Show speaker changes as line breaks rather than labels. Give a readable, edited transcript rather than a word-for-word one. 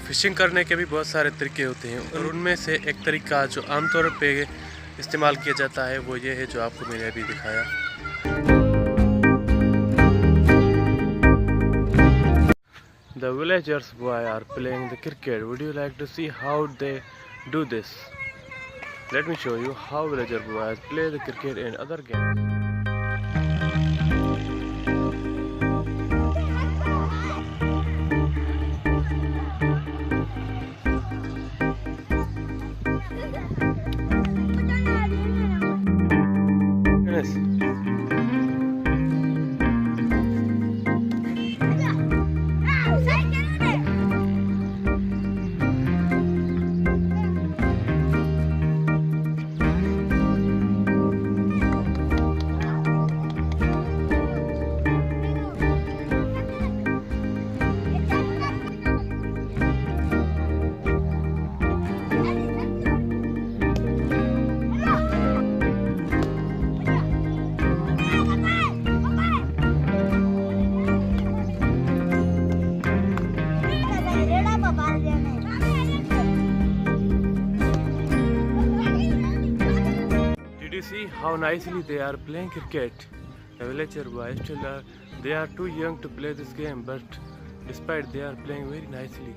Phishing करने के भी बहुत सारे तरीके होते हैं और उनमें से एक तरीका जो आमतौर पे इस्तेमाल किया जाता है वो ये है जो आपको मैंने अभी दिखाया। The villagers boy are playing the cricket. Would you like to see how they do this? Let me show you how villager boys play the cricket and other games. Yes. Did you see how nicely they are playing cricket? The villager boys still are, they are too young to play this game, but despite they are playing very nicely.